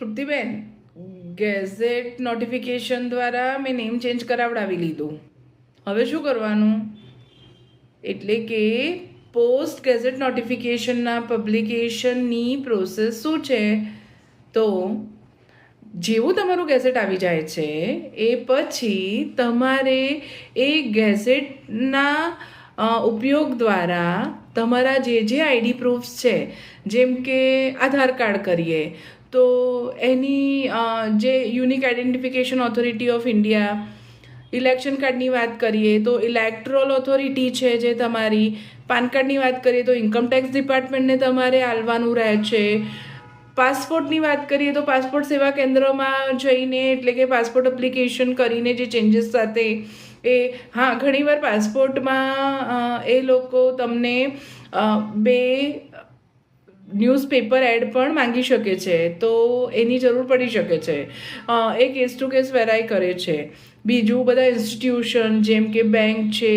Triptiben, gazette notification દ્વારા મેં name change કરાવડાવી લીધું. હવે શું કરવાનું? એટલે કે પોસ્ટ ગેઝેટ નોટિફિકેશનના પબ્લિકેશનની પ્રોસેસ શું છે? તો જેવું તમારું ગેઝેટ આવી જાય છે એ પછી તમારે એ ગેઝેટના ઉપયોગ દ્વારા તમારા જે આઈડી પ્રૂફ્સ છે, જેમ કે આધાર કાર્ડ કરીએ તો એની જે unique identification authority of India, election કાર્ડની વાત કરીએ તો ઇલેક્ટોરલ ઓથોરિટી છે જે તમારી, પાન કાર્ડની વાત કરીએ તો ઇન્કમટેક્સ ડિપાર્ટમેન્ટને તમારે આલવાનું રહે છે. પાસપોર્ટની વાત કરીએ તો પાસપોર્ટ સેવા કેન્દ્રમાં જઈને, એટલે કે પાસપોર્ટ એપ્લિકેશન કરીને જે ચેન્જીસ સાથે હા, ઘણીવાર પાસપોર્ટમાં એ લોકો તમને 2 ન્યૂઝપેપર એડ પણ માંગી શકે છે, તો એની જરૂર પડી શકે છે. એ કેસ ટુ કેસ વેરાય કરે છે. બીજું, બધા ઇન્સ્ટિટ્યુશન જેમ કે બેંક છે,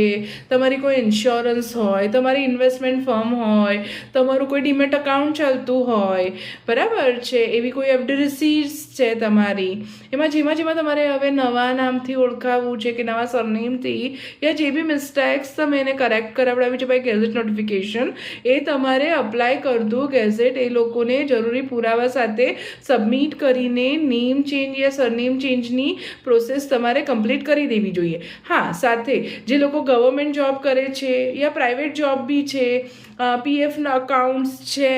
તમારી કોઈ ઇન્સ્યોરન્સ હોય, તમારી ઇન્વેસ્ટમેન્ટ ફર્મ હોય, તમારું કોઈ ડીમેટ અકાઉન્ટ ચાલતું હોય, બરાબર છે, એવી કોઈ એફડી રિસીટ્સ છે તમારી, જેમાં તમારે હવે નવા નામથી ઓળખાવવું છે કે નવા સરનેમથી, યા જે બી મિસ્ટેક્સ તમે એને કરેક્ટ કરાવડાવી છે બાય ગેઝેટ નોટિફિકેશન, એ તમારે અપ્લાય કરતું ગેઝેટ એ લોકોને જરૂરી પુરાવા સાથે સબમિટ કરીને નેમ ચેન્જ યા સરનેમ ચેન્જની પ્રોસેસ તમારે કમ્પ્લીટ કરી દેવી જોઈએ. હા, સાથે જે લોકો ગવર્મેન્ટ જોબ કરે છે યા પ્રાઇવેટ જોબ બી છે, પીએફના અકાઉન્ટ્સ છે,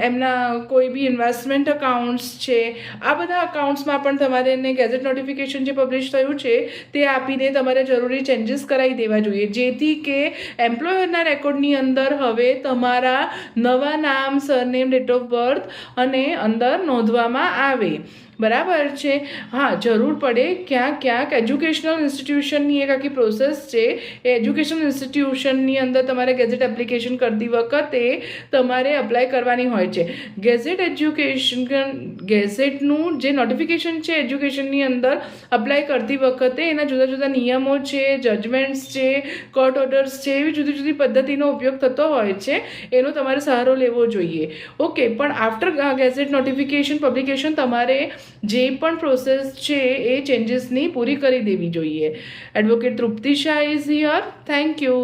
એમના કોઈ બી ઇન્વેસ્ટમેન્ટ અકાઉન્ટ્સ છે, આ બધા અકાઉન્ટ્સમાં પણ તમારે એને ગેઝેટ નોટિફિકેશન જે પબ્લિશ થયું છે તે આપીને તમારે જરૂરી ચેન્જીસ કરાવી દેવા જોઈએ, જેથી કે એમ્પ્લોયરના રેકોર્ડની અંદર હવે તમારા નવા નામ, સરનેમ, ડેટ ઓફ બર્થ અને અંદર નોંધવામાં આવે. બરાબર છે. હા, જરૂર પડે ક્યાંક એજ્યુકેશનલ ઇન્સ્ટિટ્યુશનની એક આખી પ્રોસેસ છે. એ એજ્યુકેશનલ ઇન્સ્ટિટ્યુશનની અંદર તમારે ગેઝેટ એપ્લિકેશન કરતી વખતે તમારે અપ્લાય કરવાની હોય છે. ગેઝેટનું જે નોટિફિકેશન છે એજ્યુકેશનની અંદર અપ્લાય કરતી વખતે એના જુદા જુદા નિયમો છે, જજમેન્ટ્સ છે, કોર્ટ ઓર્ડર્સ છે, એવી જુદી જુદી પદ્ધતિનો ઉપયોગ થતો હોય છે. એનો તમારે સહારો લેવો જોઈએ. ઓકે, પણ આફ્ટર ગેઝેટ નોટિફિકેશન પબ્લિકેશન તમારે જે પણ પ્રોસેસ છે એ ચેન્જીસની પૂરી કરી દેવી જોઈએ. Advocate Trupti Shah is here. Thank you.